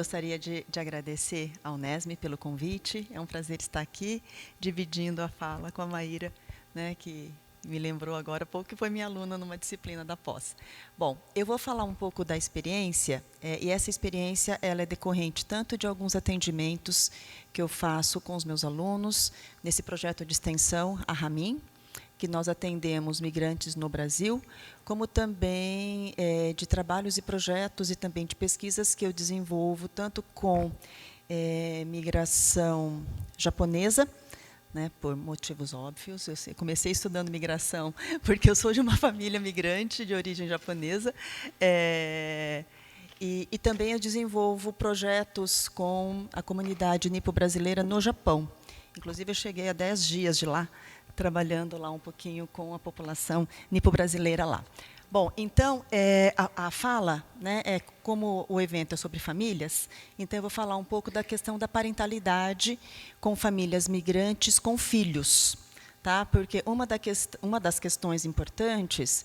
gostaria de agradecer ao Unesme pelo convite. É um prazer estar aqui, dividindo a fala com a Maíra, né, que me lembrou agora há pouco que foi minha aluna numa disciplina da pós. Bom, eu vou falar um pouco da experiência, e essa experiência ela é decorrente tanto de alguns atendimentos que eu faço com os meus alunos, nesse projeto de extensão, a Ramin, que nós atendemos migrantes no Brasil, como também de trabalhos e projetos e também de pesquisas que eu desenvolvo, tanto com migração japonesa, né, por motivos óbvios. Comecei estudando migração porque eu sou de uma família migrante de origem japonesa, e também eu desenvolvo projetos com a comunidade nipo-brasileira no Japão. Inclusive, eu cheguei a 10 dias de lá, trabalhando lá um pouquinho com a população nipo-brasileira lá. Bom, então, a fala, né, como o evento é sobre famílias, então eu vou falar um pouco da questão da parentalidade com famílias migrantes com filhos, tá? Porque uma das questões importantes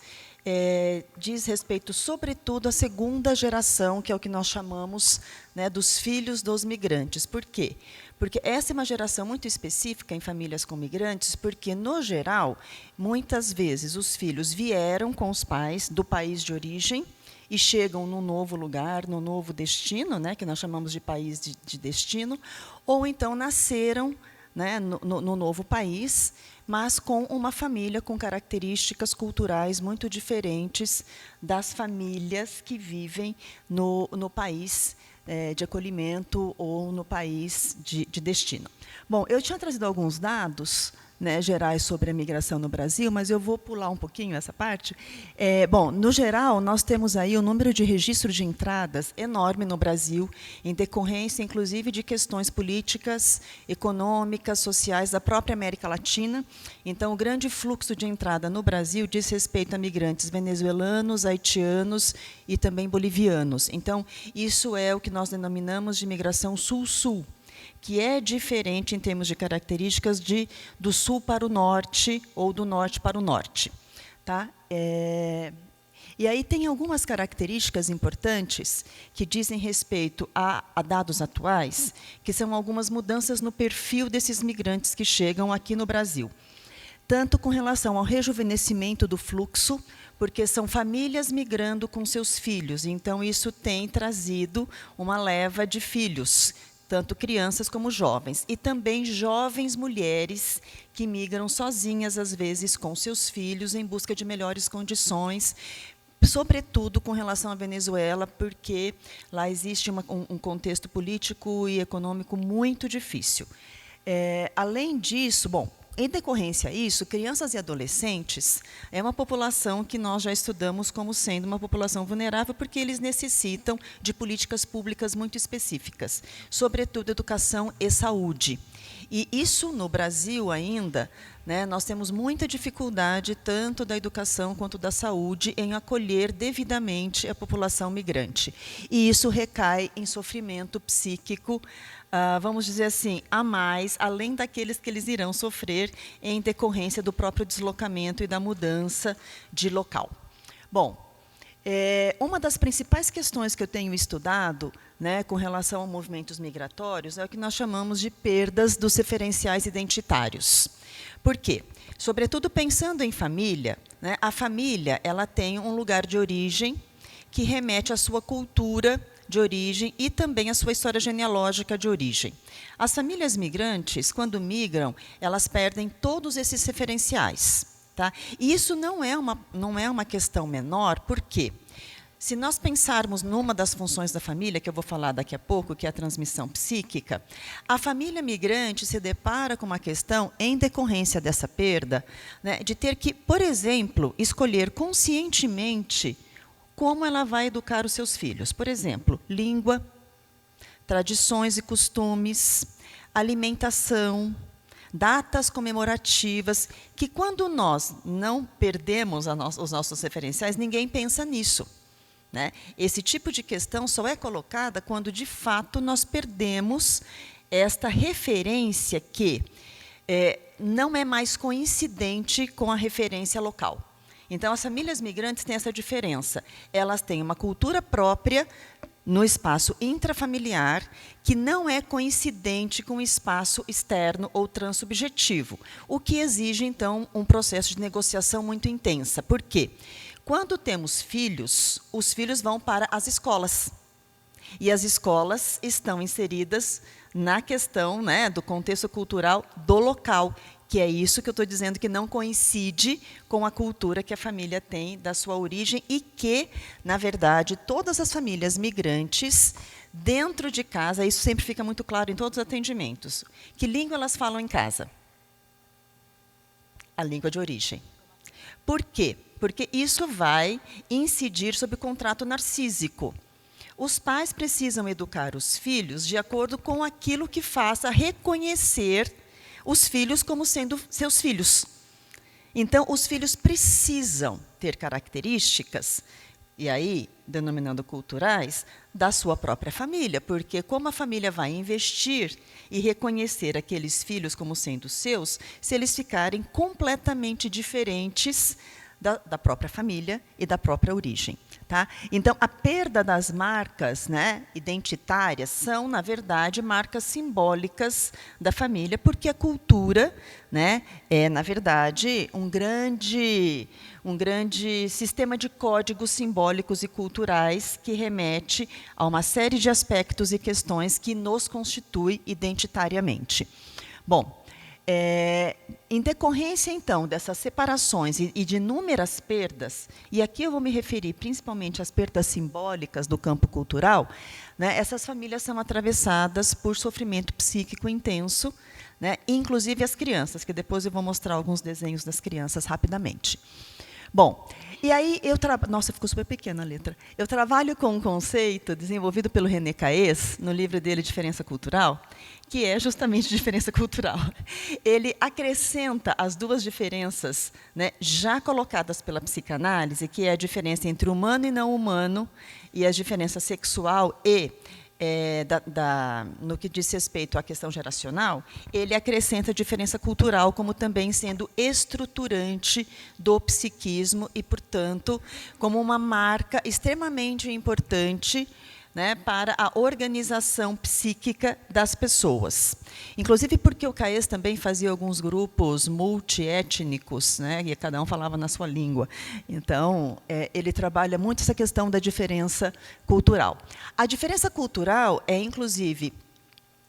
diz respeito, sobretudo, à segunda geração, que é o que nós chamamos, né, dos filhos dos migrantes. Por quê? Porque essa é uma geração muito específica em famílias com migrantes, porque, no geral, muitas vezes os filhos vieram com os pais do país de origem e chegam num novo lugar, num novo destino, né, que nós chamamos de país de destino, ou então nasceram, né, no novo país, mas com uma família com características culturais muito diferentes das famílias que vivem no país de acolhimento ou no país de destino. Bom, eu tinha trazido alguns dados, né, gerais sobre a migração no Brasil, mas eu vou pular um pouquinho essa parte. Bom, no geral, nós temos aí um número de registro de entradas enorme no Brasil, em decorrência, inclusive, de questões políticas, econômicas, sociais da própria América Latina. Então, o grande fluxo de entrada no Brasil diz respeito a migrantes venezuelanos, haitianos e também bolivianos. Então, isso é o que nós denominamos de migração sul-sul, que é diferente em termos de características do sul para o norte ou do norte para o norte. Tá? E aí tem algumas características importantes que dizem respeito a dados atuais, que são algumas mudanças no perfil desses migrantes que chegam aqui no Brasil. Tanto com relação ao rejuvenescimento do fluxo, porque são famílias migrando com seus filhos, então isso tem trazido uma leva de filhos, tanto crianças como jovens, e também jovens mulheres que migram sozinhas, às vezes, com seus filhos, em busca de melhores condições, sobretudo com relação à Venezuela, porque lá existe um contexto político e econômico muito difícil. Além disso, bom, em decorrência a isso, crianças e adolescentes é uma população que nós já estudamos como sendo uma população vulnerável, porque eles necessitam de políticas públicas muito específicas, sobretudo educação e saúde. E isso, no Brasil ainda, né, nós temos muita dificuldade, tanto da educação quanto da saúde, em acolher devidamente a população migrante. E isso recai em sofrimento psíquico, vamos dizer assim, a mais, além daqueles que eles irão sofrer em decorrência do próprio deslocamento e da mudança de local. Bom, uma das principais questões que eu tenho estudado, né, com relação a movimentos migratórios é o que nós chamamos de perdas dos referenciais identitários. Por quê? Sobretudo pensando em família, né, a família ela tem um lugar de origem que remete à sua cultura de origem e também à sua história genealógica de origem. As famílias migrantes, quando migram, elas perdem todos esses referenciais. Tá? E isso não é uma questão menor, por quê? Se nós pensarmos numa das funções da família, que eu vou falar daqui a pouco, que é a transmissão psíquica, a família migrante se depara com uma questão, em decorrência dessa perda, né, de ter que, por exemplo, escolher conscientemente como ela vai educar os seus filhos. Por exemplo, língua, tradições e costumes, alimentação, datas comemorativas, que quando nós não perdemos os nossos referenciais, ninguém pensa nisso. Né? Esse tipo de questão só é colocada quando, de fato, nós perdemos esta referência que não é mais coincidente com a referência local. Então, as famílias migrantes têm essa diferença. Elas têm uma cultura própria, no espaço intrafamiliar, que não é coincidente com o espaço externo ou transubjetivo, o que exige, então, um processo de negociação muito intensa. Por quê? Quando temos filhos, os filhos vão para as escolas. E as escolas estão inseridas na questão, né, do contexto cultural do local, que é isso que eu estou dizendo que não coincide com a cultura que a família tem da sua origem e que, na verdade, todas as famílias migrantes, dentro de casa, isso sempre fica muito claro em todos os atendimentos, que língua elas falam em casa? A língua de origem. Por quê? Porque isso vai incidir sobre o contrato narcísico. Os pais precisam educar os filhos de acordo com aquilo que faça reconhecer os filhos como sendo seus filhos. Então, os filhos precisam ter características, e aí, denominando culturais, da sua própria família, porque como a família vai investir e reconhecer aqueles filhos como sendo seus, se eles ficarem completamente diferentes da própria família e da própria origem. Tá? Então, a perda das marcas, né, identitárias são, na verdade, marcas simbólicas da família, porque a cultura, né, é, na verdade, um grande sistema de códigos simbólicos e culturais que remete a uma série de aspectos e questões que nos constitui identitariamente. Bom, em decorrência, então, dessas separações e de inúmeras perdas, e aqui eu vou me referir principalmente às perdas simbólicas do campo cultural, né, essas famílias são atravessadas por sofrimento psíquico intenso, né, inclusive as crianças, que depois eu vou mostrar alguns desenhos das crianças rapidamente. Bom, e aí eu trabalho... Nossa, ficou super pequena a letra. Eu trabalho com um conceito desenvolvido pelo René Caes, no livro dele Diferença Cultural, que é justamente diferença cultural. Ele acrescenta as duas diferenças, né, já colocadas pela psicanálise, que é a diferença entre humano e não humano, e a diferença sexual e no que diz respeito à questão geracional, ele acrescenta a diferença cultural como também sendo estruturante do psiquismo e, portanto, como uma marca extremamente importante, né, para a organização psíquica das pessoas. Inclusive porque o Caes também fazia alguns grupos multiétnicos, né, e cada um falava na sua língua. Então, ele trabalha muito essa questão da diferença cultural. A diferença cultural é, inclusive,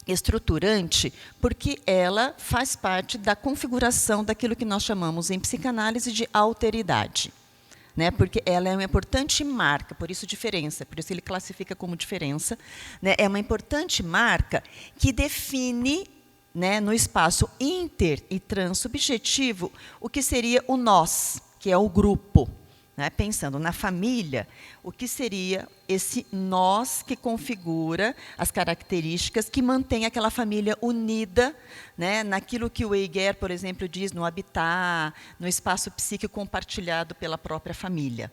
estruturante porque ela faz parte da configuração daquilo que nós chamamos em psicanálise de alteridade. Né, porque ela é uma importante marca, por isso diferença, por isso ele classifica como diferença, né, é uma importante marca que define, né, no espaço inter e transsubjetivo o que seria o nós, que é o grupo. Né, pensando na família, o que seria esse nós que configura as características que mantém aquela família unida, né, naquilo que o Eiger, por exemplo, diz no habitat, no espaço psíquico compartilhado pela própria família.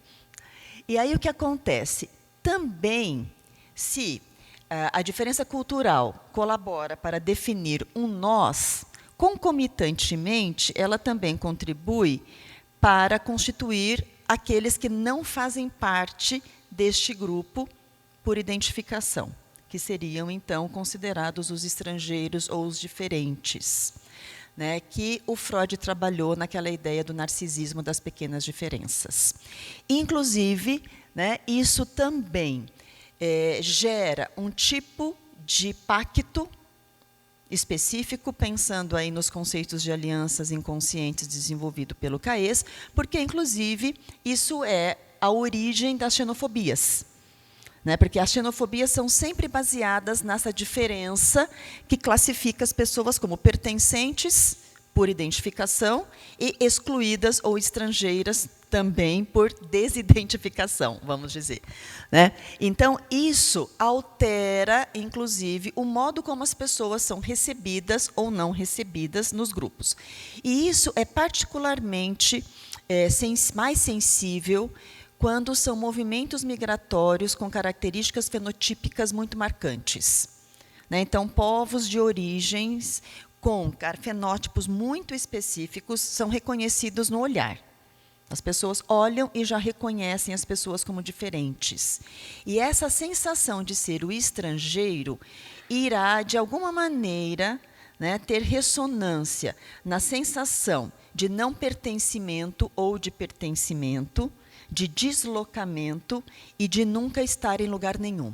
E aí o que acontece? Também, se a diferença cultural colabora para definir um nós, concomitantemente, ela também contribui para constituir aqueles que não fazem parte deste grupo por identificação, que seriam, então, considerados os estrangeiros ou os diferentes, né, que o Freud trabalhou naquela ideia do narcisismo das pequenas diferenças. Inclusive, né, isso também gera um tipo de pacto específico, pensando aí nos conceitos de alianças inconscientes desenvolvido pelo Caes, porque, inclusive, isso é a origem das xenofobias. Né? Porque as xenofobias são sempre baseadas nessa diferença que classifica as pessoas como pertencentes por identificação e excluídas ou estrangeiras também por desidentificação, vamos dizer. Né? Então, isso altera, inclusive, o modo como as pessoas são recebidas ou não recebidas nos grupos. E isso é particularmente mais sensível quando são movimentos migratórios com características fenotípicas muito marcantes. Né? Então, povos de origens com fenótipos muito específicos são reconhecidos no olhar. As pessoas olham e já reconhecem as pessoas como diferentes. E essa sensação de ser o estrangeiro irá, de alguma maneira, né, ter ressonância na sensação de não pertencimento ou de pertencimento, de deslocamento e de nunca estar em lugar nenhum.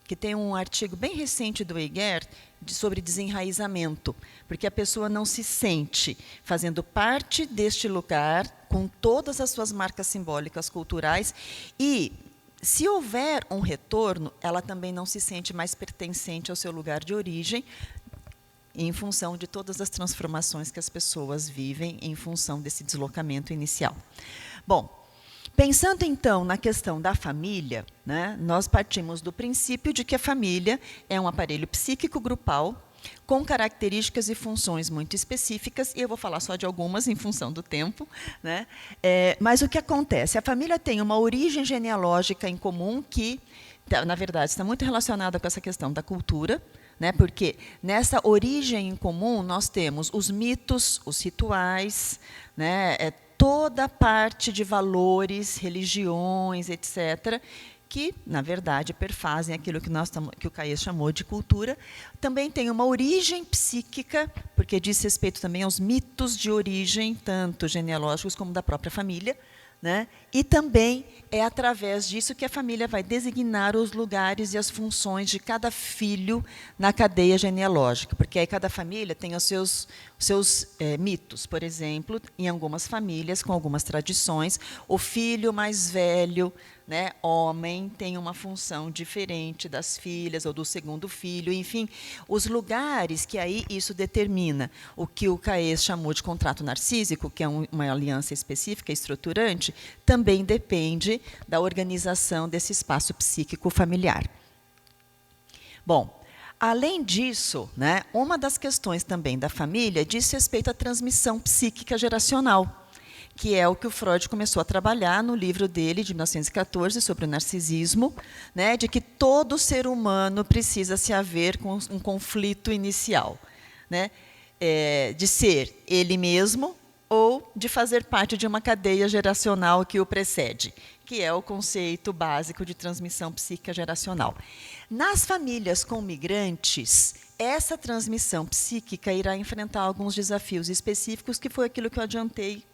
Que tem um artigo bem recente do Eiger sobre desenraizamento, porque a pessoa não se sente fazendo parte deste lugar com todas as suas marcas simbólicas culturais e, se houver um retorno, ela também não se sente mais pertencente ao seu lugar de origem, em função de todas as transformações que as pessoas vivem em função desse deslocamento inicial. Bom, pensando, então, na questão da família, né, nós partimos do princípio de que a família é um aparelho psíquico grupal com características e funções muito específicas, e eu vou falar só de algumas em função do tempo, né? Mas o que acontece? A família tem uma origem genealógica em comum que, na verdade, está muito relacionada com essa questão da cultura, né, porque nessa origem em comum nós temos os mitos, os rituais, né, toda a parte de valores, religiões, etc., que, na verdade, perfazem aquilo que o Caes chamou de cultura. Também tem uma origem psíquica, porque diz respeito também aos mitos de origem, tanto genealógicos como da própria família, né? E também é através disso que a família vai designar os lugares e as funções de cada filho na cadeia genealógica, porque aí cada família tem os seus mitos. Por exemplo, em algumas famílias, com algumas tradições, o filho mais velho, né, homem, tem uma função diferente das filhas ou do segundo filho, enfim, os lugares que aí isso determina o que o Caes chamou de contrato narcísico, que é uma aliança específica, estruturante, também depende da organização desse espaço psíquico familiar. Bom, além disso, né, uma das questões também da família diz respeito à transmissão psíquica geracional, que é o que o Freud começou a trabalhar no livro dele, de 1914, sobre o narcisismo, né, de que todo ser humano precisa se haver com um conflito inicial, né, de ser ele mesmo ou de fazer parte de uma cadeia geracional que o precede, que é o conceito básico de transmissão psíquica geracional. Nas famílias com migrantes, essa transmissão psíquica irá enfrentar alguns desafios específicos, que foi aquilo que eu adiantei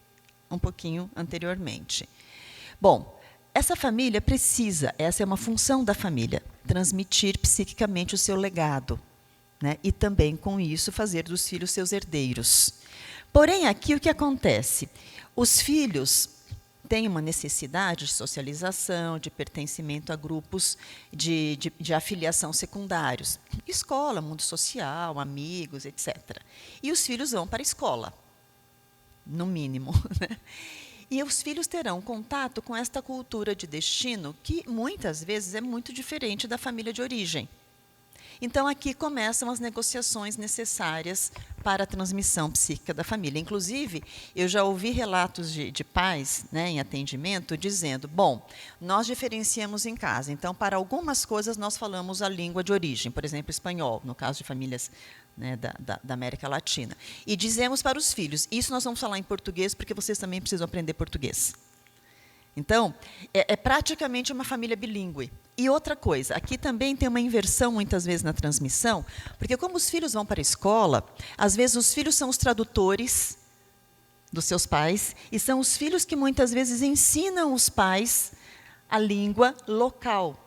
um pouquinho anteriormente. Bom, essa família precisa, essa é uma função da família, transmitir psiquicamente o seu legado, né, e também, com isso, fazer dos filhos seus herdeiros. Porém, aqui o que acontece? Os filhos têm uma necessidade de socialização, de pertencimento a grupos de afiliação secundários, escola, mundo social, amigos, etc. E os filhos vão para a escola, no mínimo, né? E os filhos terão contato com esta cultura de destino que, muitas vezes, é muito diferente da família de origem. Então, aqui começam as negociações necessárias para a transmissão psíquica da família. Inclusive, eu já ouvi relatos de pais, né, em atendimento, dizendo, bom, nós diferenciamos em casa, então, para algumas coisas, nós falamos a língua de origem, por exemplo, espanhol, no caso de famílias, né, da América Latina. E dizemos para os filhos, isso nós vamos falar em português, porque vocês também precisam aprender português. Então, é praticamente uma família bilíngue. E outra coisa, aqui também tem uma inversão, muitas vezes, na transmissão, porque como os filhos vão para a escola, às vezes os filhos são os tradutores dos seus pais, e são os filhos que, muitas vezes, ensinam os pais a língua local,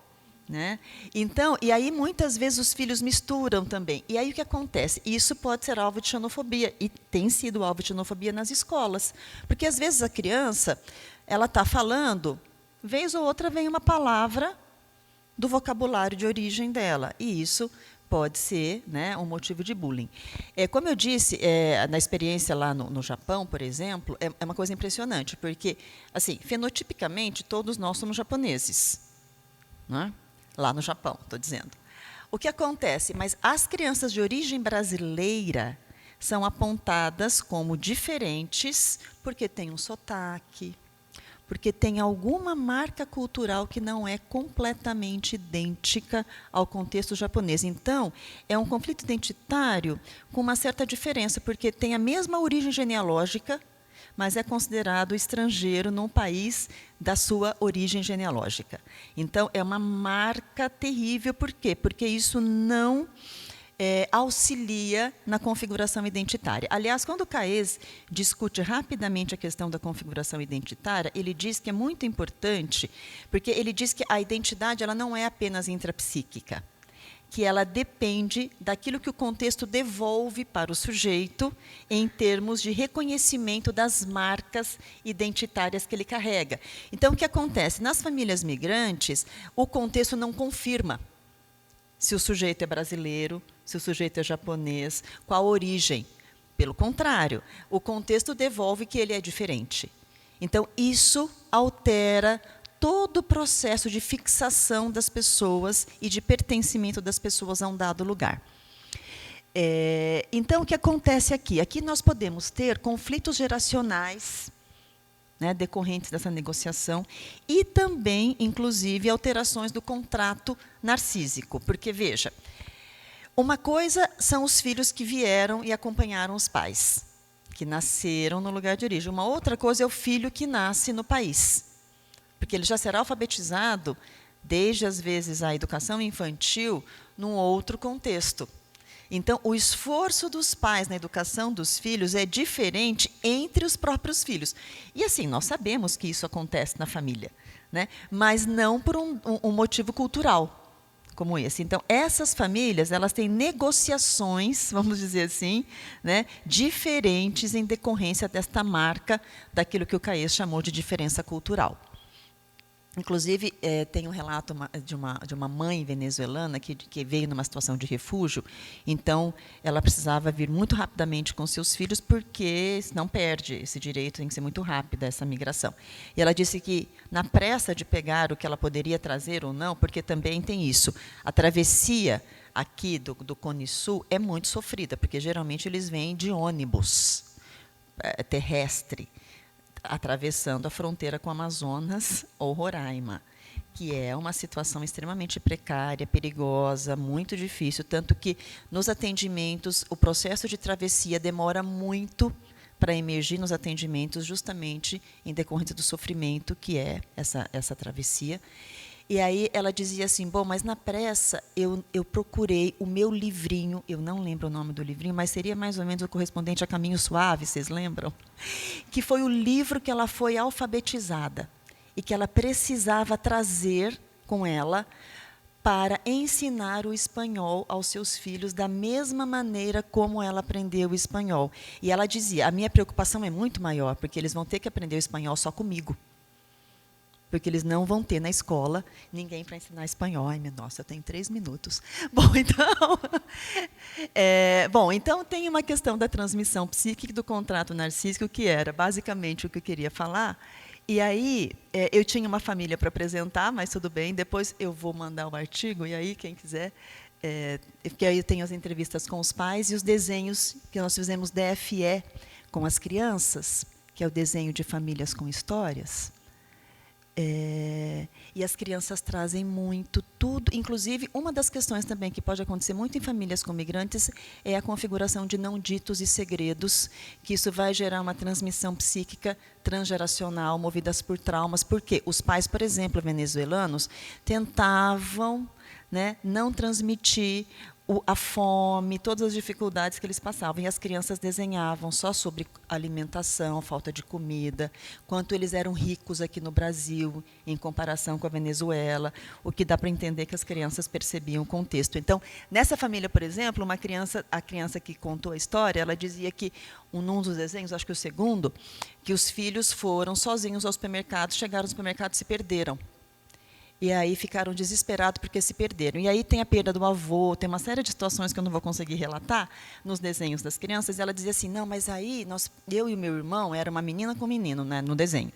né? Então, e aí, muitas vezes, os filhos misturam também. E aí, o que acontece? Isso pode ser alvo de xenofobia, e tem sido alvo de xenofobia nas escolas. Porque, às vezes, a criança, ela está falando, vez ou outra vem uma palavra do vocabulário de origem dela, e isso pode ser, né, um motivo de bullying. Como eu disse, na experiência lá no Japão, por exemplo, é uma coisa impressionante, porque, assim, fenotipicamente, todos nós somos japoneses, né? Lá no Japão, estou dizendo. O que acontece? Mas as crianças de origem brasileira são apontadas como diferentes porque têm um sotaque, porque tem alguma marca cultural que não é completamente idêntica ao contexto japonês. Então, é um conflito identitário com uma certa diferença, porque tem a mesma origem genealógica, mas é considerado estrangeiro num país da sua origem genealógica. Então, é uma marca terrível. Por quê? Porque isso não auxilia na configuração identitária. Aliás, quando o Caes discute rapidamente a questão da configuração identitária, ele diz que é muito importante, porque ele diz que a identidade ela não é apenas intrapsíquica, que ela depende daquilo que o contexto devolve para o sujeito em termos de reconhecimento das marcas identitárias que ele carrega. Então, o que acontece? Nas famílias migrantes, o contexto não confirma se o sujeito é brasileiro, se o sujeito é japonês, qual a origem. Pelo contrário, o contexto devolve que ele é diferente. Então, isso altera todo o processo de fixação das pessoas e de pertencimento das pessoas a um dado lugar. Então, o que acontece aqui? Aqui nós podemos ter conflitos geracionais, né, decorrentes dessa negociação, e também, inclusive, alterações do contrato narcísico. Porque, veja, uma coisa são os filhos que vieram e acompanharam os pais, que nasceram no lugar de origem. Uma outra coisa é o filho que nasce no país, porque ele já será alfabetizado, desde, às vezes, a educação infantil, num outro contexto. Então, o esforço dos pais na educação dos filhos é diferente entre os próprios filhos. E, assim, nós sabemos que isso acontece na família, né? Mas não por um motivo cultural como esse. Então, essas famílias elas têm negociações, vamos dizer assim, né, diferentes em decorrência desta marca daquilo que o Caes chamou de diferença cultural. Inclusive, tem um relato de uma mãe venezuelana que veio numa situação de refúgio, então ela precisava vir muito rapidamente com seus filhos, porque senão perde esse direito, tem que ser muito rápida essa migração. E ela disse que, na pressa de pegar o que ela poderia trazer ou não, porque também tem isso, a travessia aqui do Cone Sul é muito sofrida, porque geralmente eles vêm de ônibus terrestre, atravessando a fronteira com o Amazonas ou Roraima, que é uma situação extremamente precária, perigosa, muito difícil, tanto que, nos atendimentos, o processo de travessia demora muito para emergir nos atendimentos, justamente em decorrência do sofrimento que é essa travessia. E aí ela dizia assim, bom, mas na pressa eu procurei o meu livrinho, eu não lembro o nome do livrinho, mas seria mais ou menos o correspondente a Caminho Suave, vocês lembram? Que foi o livro que ela foi alfabetizada e que ela precisava trazer com ela para ensinar o espanhol aos seus filhos da mesma maneira como ela aprendeu o espanhol. E ela dizia, a minha preocupação é muito maior, porque eles vão ter que aprender o espanhol só comigo. Porque eles não vão ter na escola ninguém para ensinar espanhol. Ai, minha nossa, eu tenho 3 minutos. Bom, então tem uma questão da transmissão psíquica do contrato narcísico, que era basicamente o que eu queria falar. E aí, eu tinha uma família para apresentar, mas tudo bem, depois eu vou mandar o artigo, e aí, quem quiser, porque aí eu tenho as entrevistas com os pais e os desenhos que nós fizemos DFE com as crianças, que é o desenho de famílias com histórias. E as crianças trazem muito, tudo. Inclusive, uma das questões também que pode acontecer muito em famílias com migrantes é a configuração de não ditos e segredos, que isso vai gerar uma transmissão psíquica transgeracional, movidas por traumas, porque os pais, por exemplo, venezuelanos, tentavam, né, não transmitir a fome, todas as dificuldades que eles passavam. E as crianças desenhavam só sobre alimentação, falta de comida, quanto eles eram ricos aqui no Brasil, em comparação com a Venezuela, o que dá para entender que as crianças percebiam o contexto. Então, nessa família, por exemplo, a criança que contou a história, ela dizia que, num dos desenhos, acho que o segundo, que os filhos foram sozinhos ao supermercado, chegaram ao supermercado e se perderam. E aí ficaram desesperados porque se perderam. E aí tem a perda do avô, tem uma série de situações que eu não vou conseguir relatar nos desenhos das crianças. E ela dizia assim, não, mas aí eu e o meu irmão, era uma menina com um menino, né, no desenho.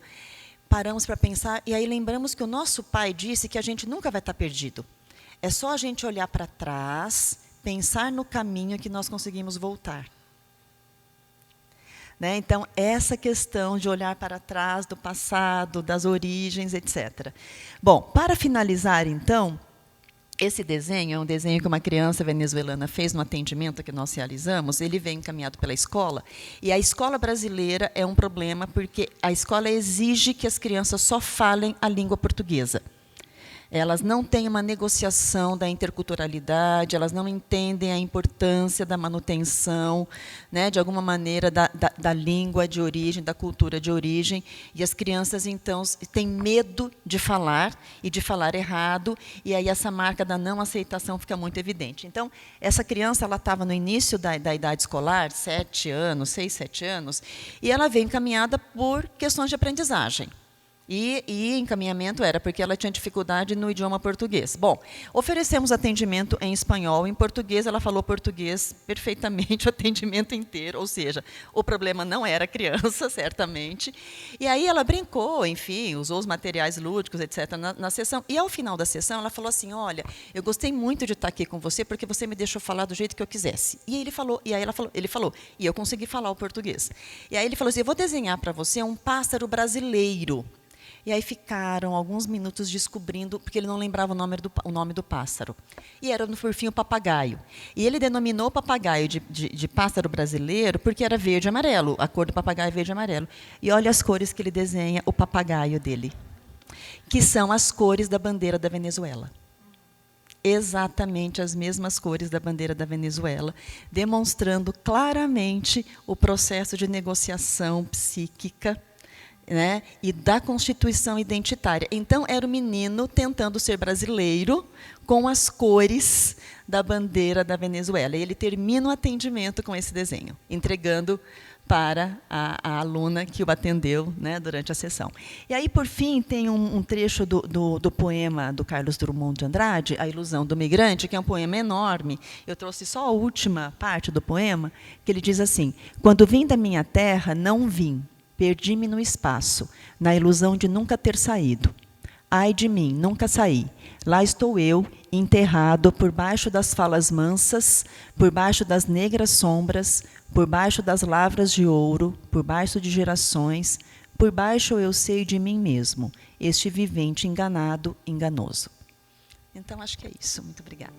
Paramos para pensar, e aí lembramos que o nosso pai disse que a gente nunca vai estar perdido. É só a gente olhar para trás, pensar no caminho que nós conseguimos voltar. Né? Então, essa questão de olhar para trás, do passado, das origens, etc. Bom, para finalizar, então, Esse desenho é um desenho que uma criança venezuelana fez no atendimento que nós realizamos. Ele vem encaminhado pela escola. E a escola brasileira é um problema, porque a escola exige que as crianças só falem a língua portuguesa. Elas não têm uma negociação da interculturalidade, elas não entendem a importância da manutenção, né, de alguma maneira, da língua de origem, da cultura de origem. E as crianças, então, têm medo de falar e de falar errado, e aí essa marca da não aceitação fica muito evidente. Então, essa criança ela estava no início da idade escolar, 7 anos, 6, 7 anos, e ela veio encaminhada por questões de aprendizagem. E encaminhamento era porque ela tinha dificuldade no idioma português. Bom, oferecemos atendimento em espanhol, em português, ela falou português perfeitamente o atendimento inteiro, ou seja, o problema não era a criança, certamente. E aí ela brincou, enfim, usou os materiais lúdicos, etc., na sessão. E, ao final da sessão, ela falou assim, olha, eu gostei muito de estar aqui com você, porque você me deixou falar do jeito que eu quisesse. E ele falou, e eu consegui falar o português. E aí ele falou assim, eu vou desenhar para você um pássaro brasileiro. E aí ficaram alguns minutos descobrindo, porque ele não lembrava o nome do pássaro. E era, por fim, o papagaio. E ele denominou o papagaio de pássaro brasileiro porque era verde e amarelo. A cor do papagaio é verde e amarelo. E olha as cores que ele desenha, o papagaio dele, que são as cores da bandeira da Venezuela. Exatamente as mesmas cores da bandeira da Venezuela, demonstrando claramente o processo de negociação psíquica, né, e da constituição identitária. Então, era o menino tentando ser brasileiro com as cores da bandeira da Venezuela. E ele termina o atendimento com esse desenho, entregando para a aluna que o atendeu, né, durante a sessão. E aí, por fim, tem um trecho do poema do Carlos Drummond de Andrade, A Ilusão do Migrante, que é um poema enorme. Eu trouxe só a última parte do poema, que ele diz assim, quando vim da minha terra, não vim, perdi-me no espaço, na ilusão de nunca ter saído. Ai de mim, nunca saí. Lá estou eu, enterrado por baixo das falas mansas, por baixo das negras sombras, por baixo das lavras de ouro, por baixo de gerações, por baixo eu sei de mim mesmo, este vivente enganado, enganoso. Então, acho que é isso. Muito obrigada.